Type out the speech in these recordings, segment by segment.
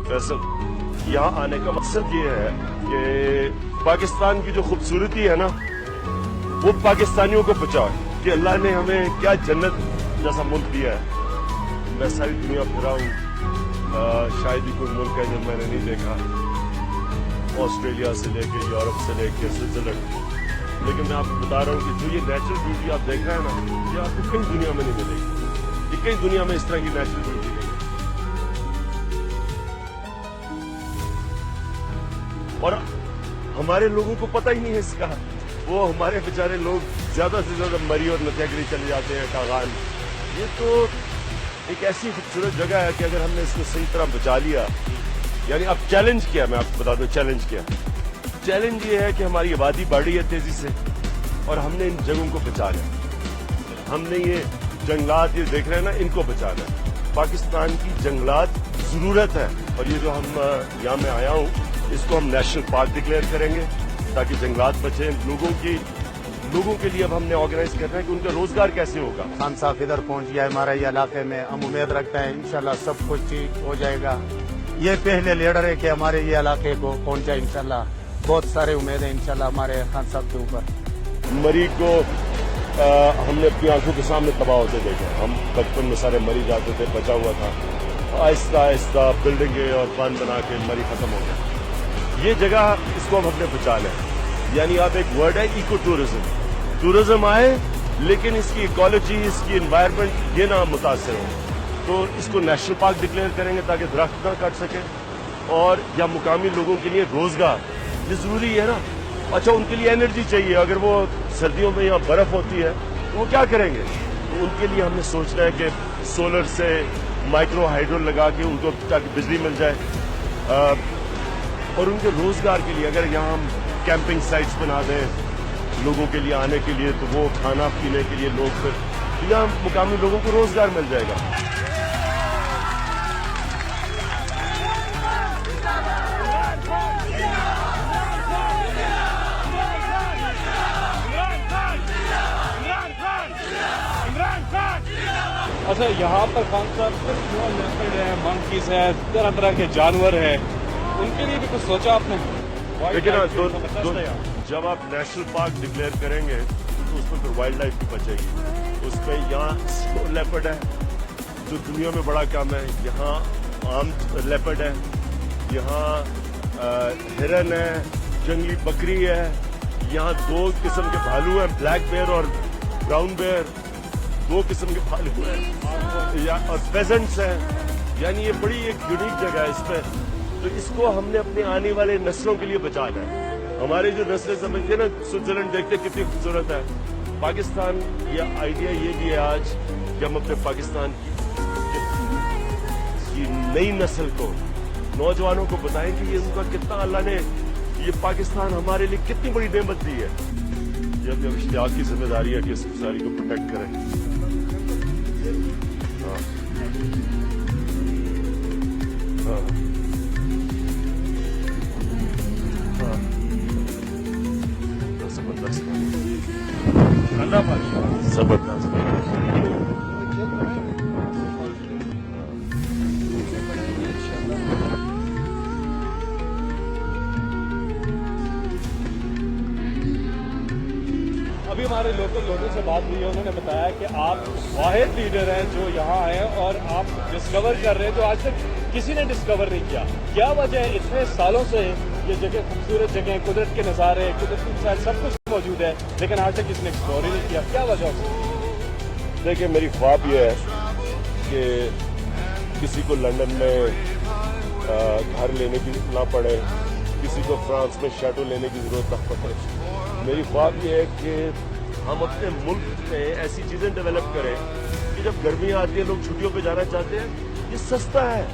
वैसे यहाँ आने का मकसद ये है कि पाकिस्तान की जो खूबसूरती है ना वो पाकिस्तानियों को पहुंचाए कि अल्लाह ने हमें क्या जन्नत जैसा मुल्क दिया है। मैं सारी दुनिया फिरा हूँ, शायद ही कोई मुल्क है जो मैंने नहीं देखा, ऑस्ट्रेलिया से लेके यूरोप से लेके स्विट्जरलैंड, लेकिन मैं आपको बता रहा हूँ कि जो ये नेचुरल ब्यूटी आप देख रहे हैं ना, ये आपको कहीं दुनिया में नहीं मिलेगी। ये कहीं दुनिया में इस तरह की नेचुरल ब्यूटी नहीं है और हमारे लोगों को पता ही नहीं है इसका। वो हमारे बेचारे लोग ज्यादा से ज्यादा मरी और नथियागिरी चले जाते हैं, कागान। ये तो एक ऐसी खूबसूरत जगह है कि अगर हमने इसको सही तरह बचा लिया, यानी अब चैलेंज किया, मैं आपको बता दूं चैलेंज किया। चैलेंज ये है कि हमारी आबादी बढ़ रही है तेजी से और हमने इन जगहों को बचा लिया। हमने ये जंगलात ये देख रहे हैं ना, इनको बचाना है। पाकिस्तान की जंगलात जरूरत है और ये जो हम यहाँ मैं आया हूँ इसको हम नेशनल पार्क डिक्लेयर करेंगे ताकि जंगलात बचे। लोगों के लिए अब हमने ऑर्गेनाइज करना है कि उनका रोजगार कैसे होगा। खान साहब इधर पहुंच गया हमारे इलाके में, हम उम्मीद रखते हैं इंशाल्लाह सब कुछ ठीक हो जाएगा। ये पहले लीडर है कि हमारे ये इलाके को पहुंचा, इंशाल्लाह बहुत सारे उम्मीद है इंशाल्लाह हमारे खान साहब के ऊपर। मरी को हमने अपनी आंखों के सामने तबाह होते देखे। हम बचपन में सारे मरी जाते थे, बचा हुआ था, आहिस्ता आहिस्ता बिल्डिंगें और बांध बना के मरी खत्म हो गया। ये जगह इसको हम अपने बचा लें, यानी आप एक वर्ड है इको टूरिज्म। टूरिज्म आए लेकिन इसकी इकोलॉजी, इसकी एनवायरनमेंट ये ना मुतासर हो, तो इसको नेशनल पार्क डिक्लेयर करेंगे ताकि दरख्त ना काट सके और या मुकामी लोगों के लिए रोजगार, ये जरूरी है ना। अच्छा, उनके लिए एनर्जी चाहिए, अगर वो सर्दियों में यहाँ बर्फ होती है तो वो क्या करेंगे? तो उनके लिए हमने सोचना है कि सोलर से माइक्रो हाइड्रो लगा के उनको ताकि बिजली मिल जाए और उनके रोजगार के लिए अगर यहाँ हम कैंपिंग साइट्स बना दें लोगों के लिए आने के लिए, तो वो खाना पीने के लिए लोग फिर यहाँ मुकामी लोगों को रोजगार मिल जाएगा। अच्छा, यहाँ पर खान साहब जो लेपर्ड है, मंकीज है, तरह तरह के जानवर है, उनके लिए भी कुछ सोचा आपने? लेकिन जब आप नेशनल पार्क डिक्लेयर करेंगे तो उसमें फिर वाइल्ड लाइफ भी बचेगी। उसमें यहाँ लेपर्ड है जो दुनिया में बड़ा कम है, यहाँ आम लेपर्ड है, यहाँ हिरन है, जंगली बकरी है, यहाँ 2 किस्म के भालू हैं, ब्लैक बेयर और ब्राउन बेयर, 2 किस्म के भालू हैं और पेजेंट्स हैं। यानी ये बड़ी एक यूनिक जगह है। इसमें तो इसको हमने अपने आने वाले नस्लों के लिए बचाना है। हमारे जो नस्लें समझते हैं ना, स्विट्जरलैंड देखते कितनी खूबसूरत है। पाकिस्तान या आइडिया ये भी है आज कि हम अपने पाकिस्तान की नई नस्ल को, नौजवानों को बताएं कि ये उनका कितना अल्लाह ने ये पाकिस्तान हमारे लिए कितनी बड़ी नेमत दी है। ये अपने इश्तियाक की जिम्मेदारी है कि इस सारी को प्रोटेक्ट करें। जबरदस्त। अभी हमारे लोकल लोगों से बात हुई है, उन्होंने बताया कि आप वाहिद लीडर हैं जो यहाँ आए और आप डिस्कवर कर रहे हैं जो आज तक किसी ने डिस्कवर नहीं किया। क्या वजह है? इतने सालों से ये जगह खूबसूरत जगह, कुदरत के नज़ारे, कुदरत सब कुछ मौजूद है, लेकिन आज तक किसी ने एक्सप्लोर ही नहीं किया। क्या वजह है? देखिए, मेरी ख्वाब ये है कि किसी को लंदन में घर लेने की ना पड़े, किसी को फ्रांस में शैडो लेने की जरूरत ना पड़े। मेरी ख्वाब ये है कि हम अपने मुल्क में ऐसी चीजें डेवलप करें कि जब गर्मियाँ आती है, लोग छुट्टियों पे जाना चाहते हैं, ये सस्ता है।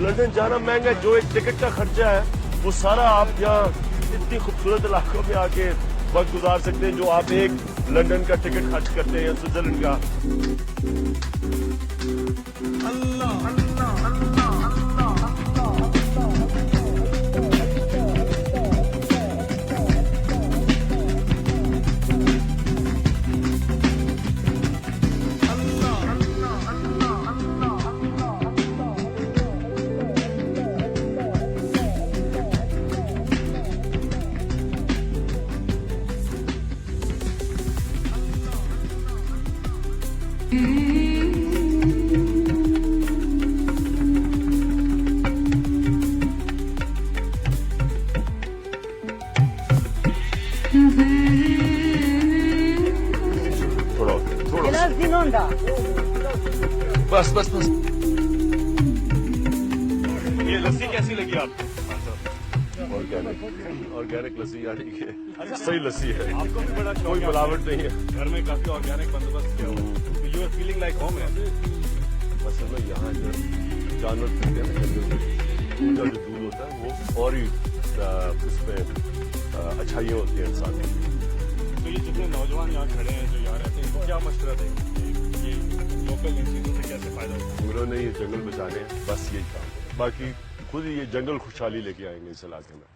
लंदन जाना महंगा है, जो एक टिकट का खर्चा है वो सारा आप यहाँ इतनी खूबसूरत इलाकों में आके वक्त गुजार सकते हैं जो आप एक लंदन का टिकट खर्च करते हैं या स्विट्जरलैंड का। अल्लाह अल्लाह अल्लाह Zinonda. बस बस बस ये लस्सी कैसी लगी आपको? ऑर्गेनिक लस्सी यानी कि सही लस्सी है, आपको भी बड़ा कोई मिलावट नहीं है। घर में काफी ऑर्गेनिक बंदोबस्त किया हुआ है। You are feeling like home है। असल में यहाँ जो जानवर पीते हैं ना जंगल में, उनका जो दूध होता है वो और ही उसमें अच्छाइयाँ होती हैं इंसान की। तो ये जितने नौजवान यहाँ खड़े हैं जो यहाँ रहते हैं इनको क्या मशवरा देंगे? ये लोकल इन चीज़ों से कैसे फायदा होगा? उन्होंने ये जंगल बचाने हैं, बस यही काम है। बाकी खुद ही ये जंगल खुशहाली लेके आएंगे इस इलाके में।